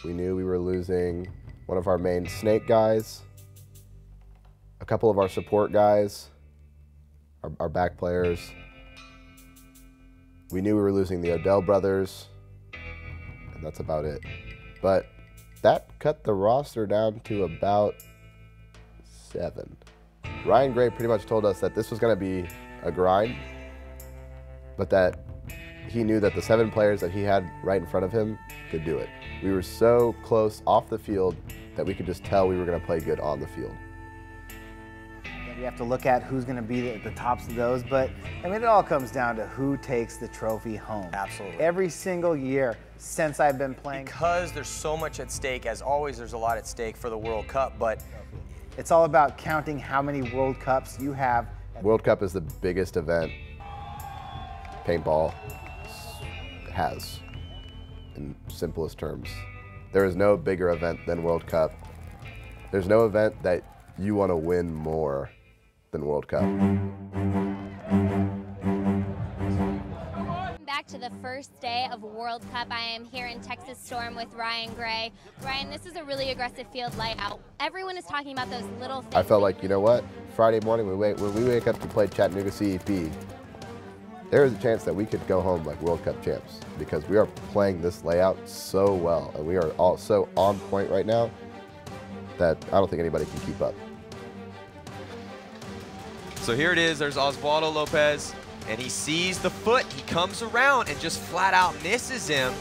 We knew we were losing one of our main snake guys, a couple of our support guys, our back players. We knew we were losing the Odell brothers, and that's about it. But that cut the roster down to about 7. Ryan Gray pretty much told us that this was going to be a grind, but that he knew that the 7 players that he had right in front of him could do it. We were so close off the field that we could just tell we were going to play good on the field. You have to look at who's going to be at the tops of those, but I mean, it all comes down to who takes the trophy home. Absolutely. Every single year since I've been playing. Because there's so much at stake, as always, there's a lot at stake for the World Cup, but it's all about counting how many World Cups you have. World Cup is the biggest event paintball has, in simplest terms. There is no bigger event than World Cup. There's no event that you want to win more than World Cup. Back to the first day of World Cup. I am here in Texas Storm with Ryan Gray. Ryan, this is a really aggressive field layout. Everyone is talking about those little things. I felt like, you know what? Friday morning, when we wake up to play Chattanooga CEP, there is a chance that we could go home like World Cup champs because we are playing this layout so well and we are all so on point right now that I don't think anybody can keep up. So here it is, there's Osvaldo Lopez, and he sees the foot, he comes around and just flat out misses him,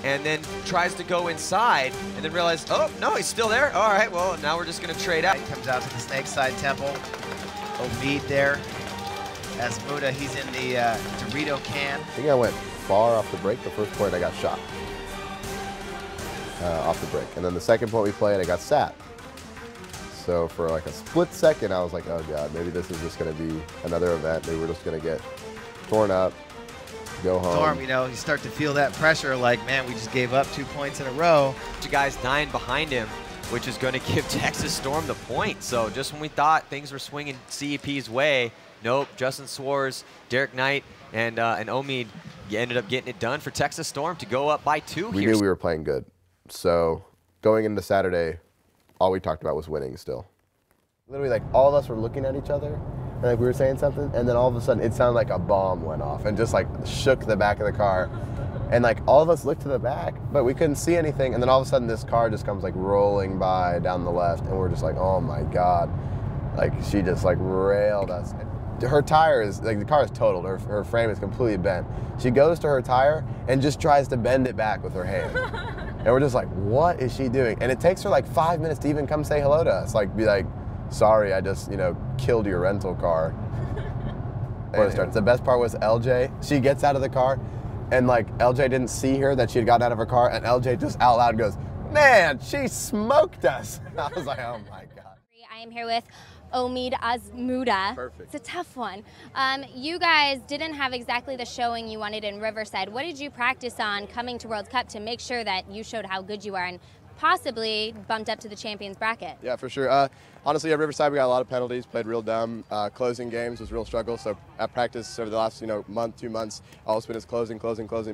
and then tries to go inside, and then realizes, oh, no, he's still there? All right, well, now we're just gonna trade out. He comes out to the snake side temple. Omeed there. Azmoudeh, he's in the Dorito can. I think I went far off the break. The first point I got shot off the break. And then the second point we played, I got sat. So for like a split second, I was like, oh God, maybe this is just gonna be another event. Maybe we're just gonna get torn up, go home. Storm, you know, you start to feel that pressure like, man, we just gave up 2 points in a row. The guys 9 behind him, which is gonna give Texas Storm the point. So just when we thought things were swinging CEP's way, nope, Justin Swartz, Derek Knight, and Omeed ended up getting it done for Texas Storm to go up by 2 We here. knew we were playing good. So going into Saturday, all we talked about was winning still. Literally, like, all of us were looking at each other, and like we were saying something, and then all of a sudden it sounded like a bomb went off and just like shook the back of the car. And like all of us looked to the back, but we couldn't see anything. And then all of a sudden this car just comes like rolling by down the left, and we're just like, oh my God. Like, she just like railed us. Her tire is, like, the car is totaled. Her frame is completely bent. She goes to her tire and just tries to bend it back with her hand. And we're just like, what is she doing? And it takes her like 5 minutes to even come say hello to us. Like, be like, sorry, I just, you know, killed your rental car. The best part was LJ. She gets out of the car, and like LJ didn't see her that she had gotten out of her car, and LJ just out loud goes, man, she smoked us. I was like, oh my God. I am here with Omeed Azmoudeh. Perfect. It's a tough one. You guys didn't have exactly the showing you wanted in Riverside. What did you practice on coming to World Cup to make sure that you showed how good you are and possibly bumped up to the champions bracket? Yeah, for sure. Honestly, at Riverside, we got a lot of penalties, played real dumb. Closing games was a real struggle. So at practice over the last, month, 2 months, all it's been is closing,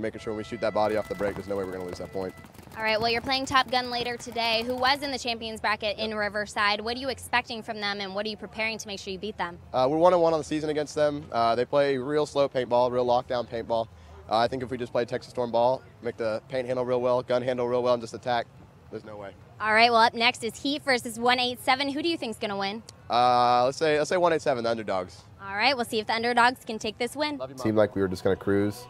making sure when we shoot that body off the break, there's no way we're going to lose that point. All right, well, you're playing Top Gun later today, who was in the champions bracket in Riverside. What are you expecting from them, and what are you preparing to make sure you beat them? We're 1-1 on the season against them. They play real slow paintball, real lockdown paintball. I think if we just play Texas Storm ball, make the paint handle real well, gun handle real well, and just attack, there's no way. All right, well, up next is Heat versus 187. Who do you think's going to win? Let's say 187, the underdogs. All right, we'll see if the underdogs can take this win. Seemed like we were just going to cruise,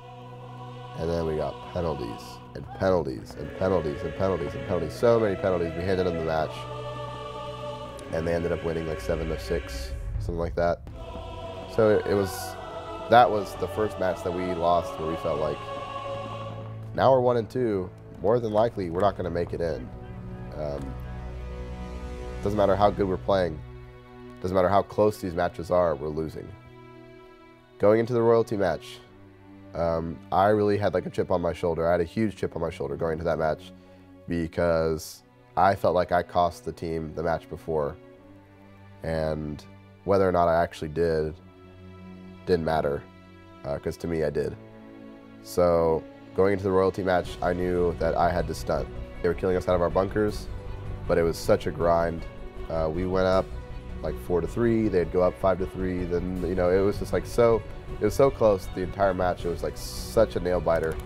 and then we got penalties and penalties and penalties and penalties and penalties. So many penalties. We handed them the match, and they ended up winning like 7-6, something like that. So that was the first match that we lost where we felt like, now we're 1-2. More than likely, we're not going to make it in. Doesn't matter how good we're playing. Doesn't matter how close these matches are, we're losing. Going into the royalty match, I really had like a chip on my shoulder. I had a huge chip on my shoulder going into that match because I felt like I cost the team the match before. And whether or not I actually didn't matter, because to me I did. So going into the royalty match, I knew that I had to stunt. They were killing us out of our bunkers, but it was such a grind. We went up like 4-3, they'd go up 5-3, then, you know, it was just like it was so close the entire match. It was like such a nail biter.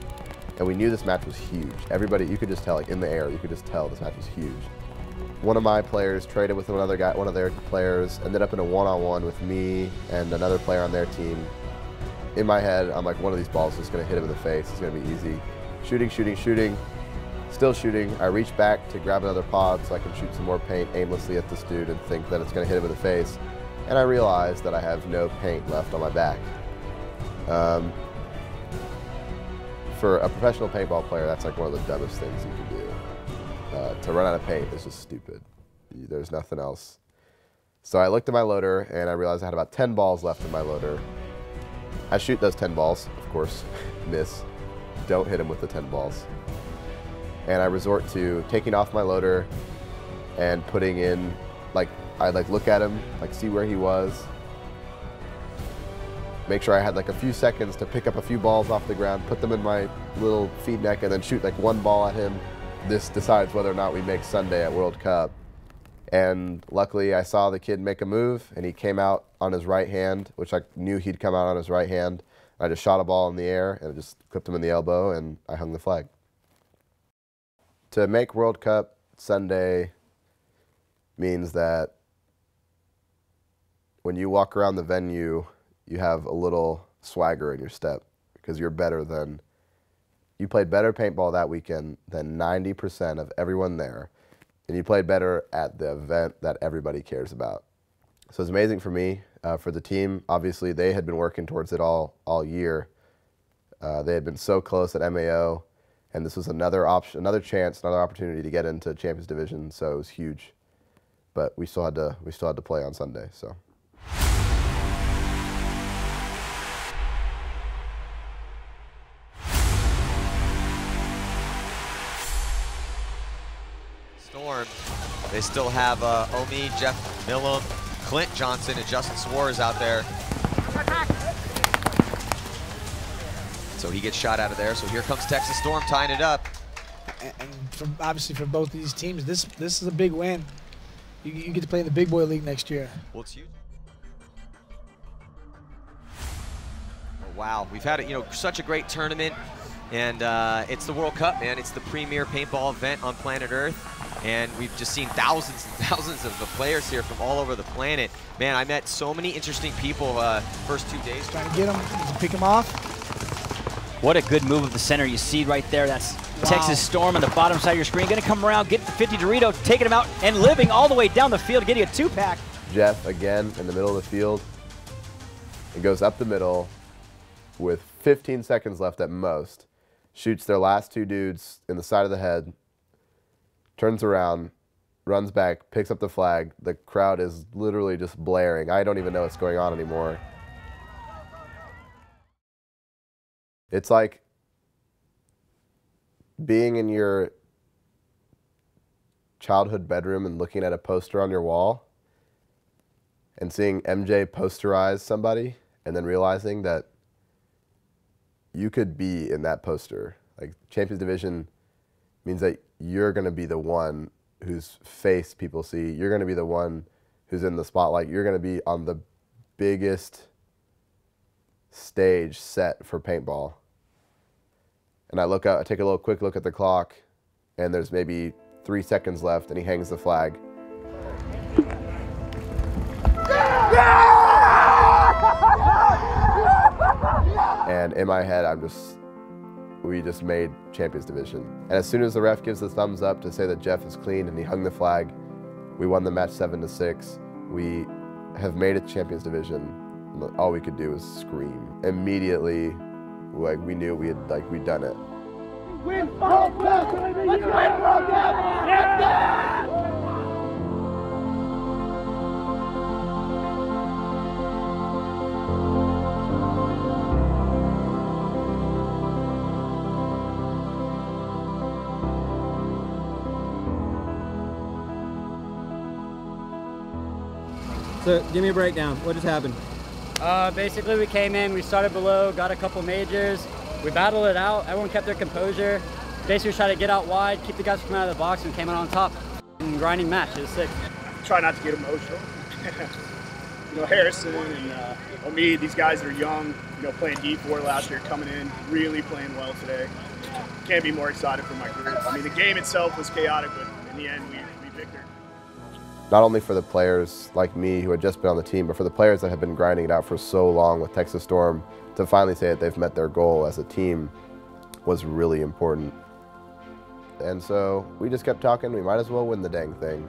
And we knew this match was huge. Everybody, you could just tell, like in the air, you could just tell this match was huge. One of my players traded with another guy, one of their players, ended up in a one-on-one with me and another player on their team. In my head, I'm like, one of these balls is just gonna hit him in the face. It's gonna be easy. Shooting, shooting, shooting, still shooting. I reach back to grab another pod so I can shoot some more paint aimlessly at this dude and think that it's gonna hit him in the face. And I realize that I have no paint left on my back. For a professional paintball player, that's like one of the dumbest things you can do. To run out of paint is just stupid. There's nothing else. So I looked at my loader and I realized I had about 10 balls left in my loader. I shoot those 10 balls, of course, miss. Don't hit him with the 10 balls. And I resort to taking off my loader and putting in, like, I like look at him, like see where he was. Make sure I had like a few seconds to pick up a few balls off the ground, put them in my little feed neck, and then shoot like one ball at him. This decides whether or not we make Sunday at World Cup. And luckily I saw the kid make a move and he came out on his right hand, which I knew he'd come out on his right hand. I just shot a ball in the air and it just clipped him in the elbow and I hung the flag. To make World Cup Sunday means that when you walk around the venue, you have a little swagger in your step because you're better than, you played better paintball that weekend than 90% of everyone there. And you played better at the event that everybody cares about. So it's amazing for me, for the team. Obviously, they had been working towards it all year. They had been so close at MAO, and this was another option, another chance, another opportunity to get into Champions Division. So it was huge. But we still had to play on Sunday. So. Storm. They still have Omeed, Jeff Millum, Clint Johnson, and Justin Suarez out there. So he gets shot out of there. So here comes Texas Storm tying it up. And obviously for both of these teams, this is a big win. You get to play in the big boy league next year. Well, it's huge. Oh, wow, we've had such a great tournament, and it's the World Cup, man. It's the premier paintball event on planet Earth. And we've just seen thousands and thousands of the players here from all over the planet. Man, I met so many interesting people first 2 days. Trying to get them, pick them off. What a good move of the center. You see right there, that's Texas Storm on the bottom side of your screen. Gonna come around, get the 50 Dorito, taking him out, and living all the way down the field, getting a 2-pack. Jeff, again, in the middle of the field. It goes up the middle with 15 seconds left at most. Shoots their last two dudes in the side of the head. Turns around, runs back, picks up the flag. The crowd is literally just blaring. I don't even know what's going on anymore. It's like being in your childhood bedroom and looking at a poster on your wall and seeing MJ posterize somebody and then realizing that you could be in that poster. Like Champions Division means that you're going to be the one whose face people see. You're going to be the one who's in the spotlight. You're going to be on the biggest stage set for paintball. And I look out, I take a quick look at the clock, and there's maybe 3 seconds left, and he hangs the flag. And in my head, we just made Champions Division. And as soon as the ref gives the thumbs up to say that Jeff is clean and he hung the flag, we won the match 7-6. We have made it Champions Division. All we could do was scream. Immediately, like we knew we'd done it. Win World Cup! Let's win World Cup! Yes! So give me a breakdown. What just happened? Basically, we came in, we started below, got a couple majors, we battled it out, everyone kept their composure, basically try to get out wide, keep the guys from coming out of the box, and came out on top. Grinding match. It was sick. Try not to get emotional. You know, Harrison and Omeed, these guys are young, you know, playing D4 last year, coming in, really playing well today. Can't be more excited for my group. I mean, the game itself was chaotic, but in the end, we victored. Not only for the players like me who had just been on the team, but for the players that have been grinding it out for so long with Texas Storm, to finally say that they've met their goal as a team was really important. And so we just kept talking, we might as well win the dang thing.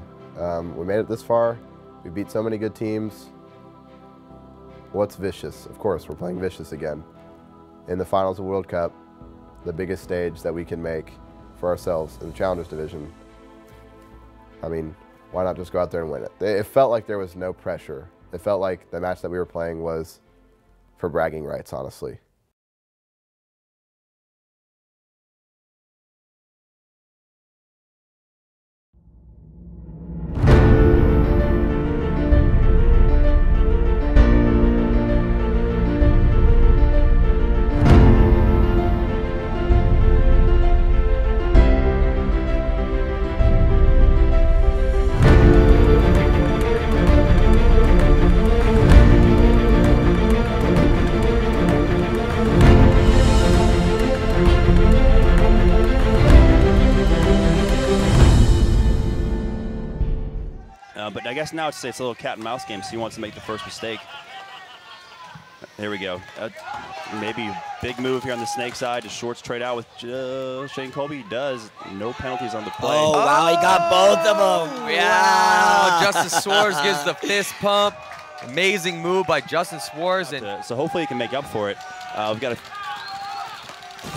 We made it this far, we beat so many good teams. What's Vicious? Of course, we're playing Vicious again. In the finals of World Cup, the biggest stage that we can make for ourselves in the Challengers Division. I mean, why not just go out there and win it? It felt like there was no pressure. It felt like the match that we were playing was for bragging rights, honestly. But I guess now it's a little cat and mouse game, so he wants to make the first mistake. There we go. Maybe big move here on the snake side. The shorts trade out with Shane Colby. He does. No penalties on the play. Oh, wow, he got both of them. Yeah, wow. Justin Swartz gives the fist pump. Amazing move by Justin Swartz. So hopefully he can make up for it. We've got a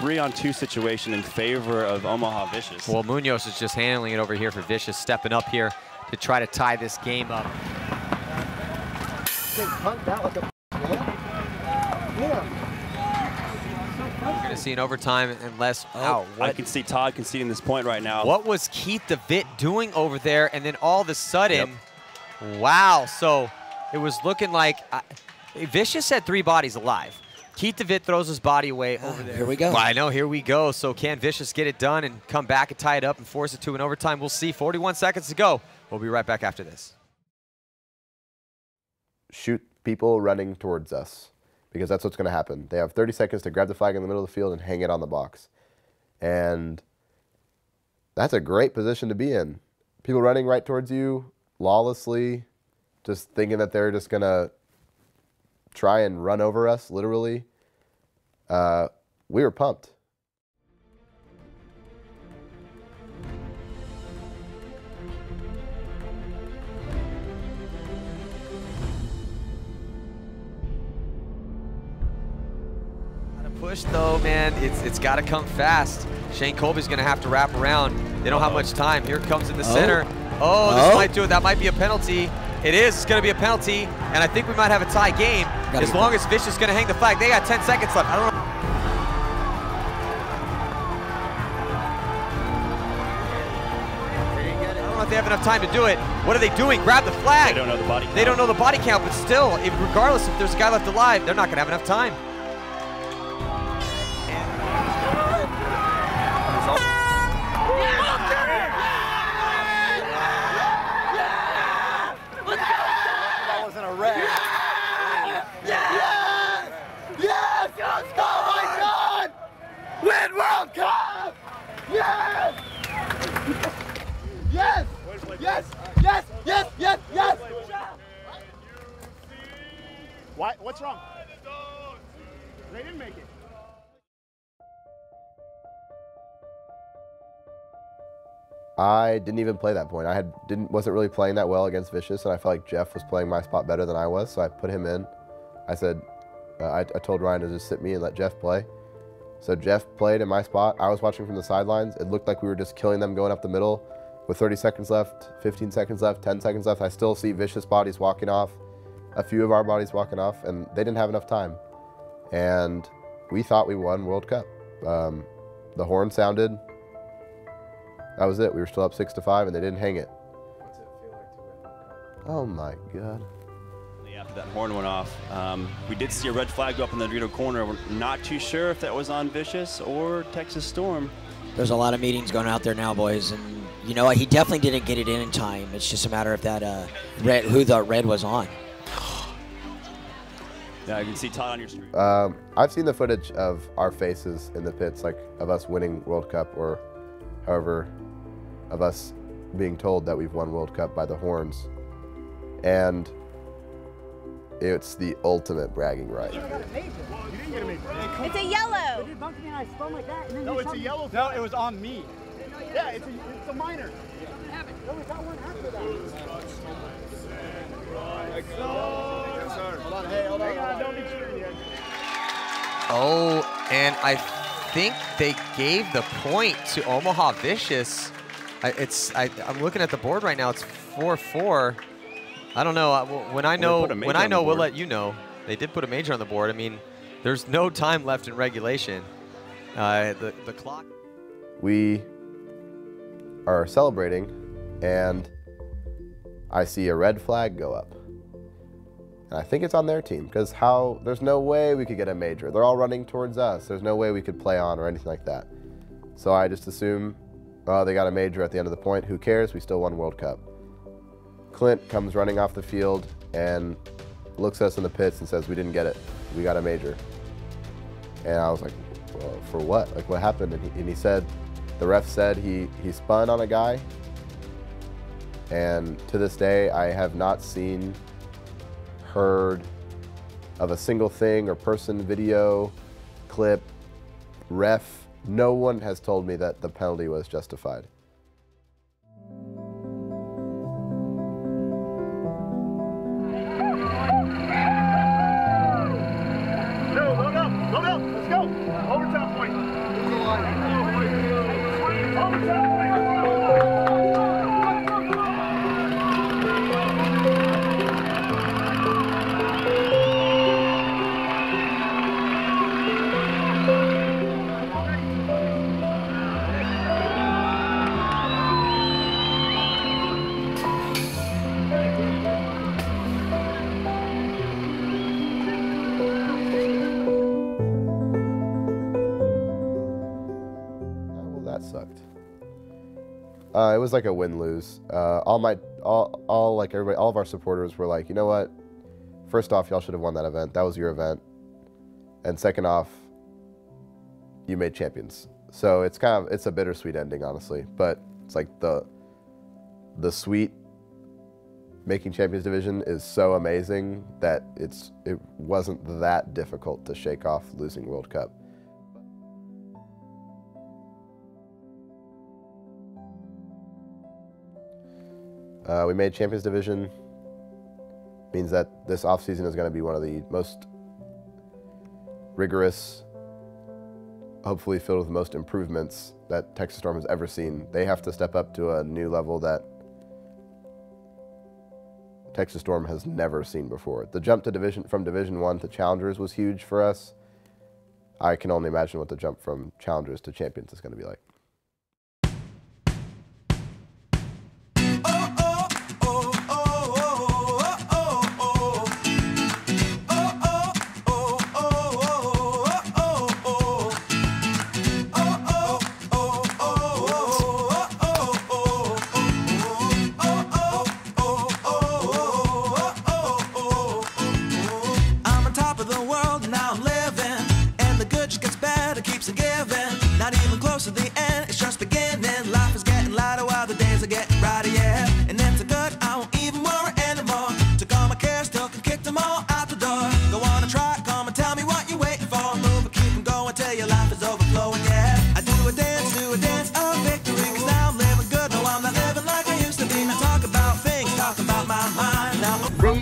3-on-2 situation in favor of Omaha Vicious. Well, Munoz is just handling it over here for Vicious, stepping up here to try to tie this game up. We're going to see an overtime unless... I can see Todd conceding this point right now. What was Keith DeVitt doing over there? And then all of a sudden, wow. So it was looking like Vicious had 3 bodies alive. Keith DeVitt throws his body away over there. Here we go. Well, I know, here we go. So can Vicious get it done and come back and tie it up and force it to an overtime? We'll see. 41 seconds to go. We'll be right back after this. Shoot people running towards us, because that's what's going to happen. They have 30 seconds to grab the flag in the middle of the field and hang it on the box. And that's a great position to be in. People running right towards you, lawlessly, just thinking that they're just going to try and run over us, literally. We were pumped. Push though, man, it's got to come fast. Shane Colby's going to have to wrap around. They don't have much time. Here it comes in the center. Oh, this might do it. That might be a penalty. It is. It's going to be a penalty, and I think we might have a tie game as long as Vicious is going to hang the flag. They got 10 seconds left. I don't know. I don't know if they have enough time to do it. What are they doing? Grab the flag. They don't know the body count. They don't know the body count, but still, regardless if there's a guy left alive, they're not going to have enough time. Win World Cup! Yes! Yes! Yes! Yes! Yes! Yes! Yes! What's wrong? They didn't make it. I didn't even play that point. I wasn't really playing that well against Vicious, and I felt like Jeff was playing my spot better than I was, so I put him in. I said, I told Ryan to just sit me and let Jeff play. So Jeff played in my spot. I was watching from the sidelines. It looked like we were just killing them going up the middle. With 30 seconds left, 15 seconds left, 10 seconds left, I still see Vicious bodies walking off, a few of our bodies walking off, and they didn't have enough time. And we thought we won World Cup. The horn sounded. That was it. We were still up 6-5, and they didn't hang it. What's it feel like to win World Cup? Oh my God. After that horn went off, we did see a red flag go up in the Dorito corner. We're not too sure if that was on Vicious or Texas Storm. There's a lot of meetings going out there now, boys, and you know what? He definitely didn't get it in time. It's just a matter of that who the red was on. Yeah, you can see Todd on your screen. I've seen the footage of our faces in the pits, like of us winning World Cup, or however, of us being told that we've won World Cup by the horns, and it's the ultimate bragging right. You didn't get a major. It's a yellow. They bumped me and I spun like that. And then No, it's a yellow. No, it was on me. Yeah, it's a minor. No, we got one after that. Hold on, hey, hold on. Don't be cheering yet. Oh, and I think they gave the point to Omaha Vicious. I'm looking at the board right now. It's 4-4. I don't know. When I know, we'll let you know. They did put a major on the board. I mean, there's no time left in regulation. The clock. We are celebrating, and I see a red flag go up. And I think it's on their team, because there's no way we could get a major. They're all running towards us. There's no way we could play on or anything like that. So I just assume, oh, they got a major at the end of the point. Who cares? We still won World Cup. Clint comes running off the field and looks at us in the pits and says, we didn't get it. We got a major. And I was like, well, for what? Like, what happened? And he said, the ref said he spun on a guy. And to this day, I have not seen, heard of a single thing or person, video, clip, ref. No one has told me that the penalty was justified. Load up, let's go. Overtime point. Overtime point. Sucked. It was like a win-lose. All of our supporters were like, you know what? First off, y'all should have won that event. That was your event. And second off, you made champions. So it's a bittersweet ending, honestly. But it's like the sweet making champions division is so amazing that it wasn't that difficult to shake off losing World Cup. We made Champions Division. Means that this offseason is going to be one of the most rigorous, hopefully filled with the most improvements that Texas Storm has ever seen. They have to step up to a new level that Texas Storm has never seen before. The jump to from Division 1 to Challengers was huge for us. I can only imagine what the jump from Challengers to Champions is going to be like.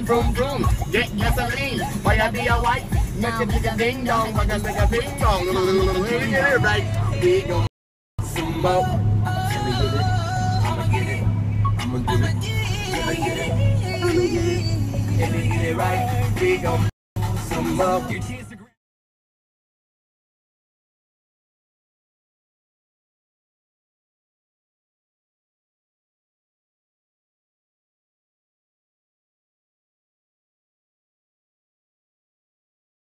Vroom, vroom, get gasoline. Why be a white? Make a big ding dong, make a ding dong. Get it right. We gon' some more. I'ma get it. I'ma do it. I'ma get it. I'ma get it. Let me get it right. We gon' some more.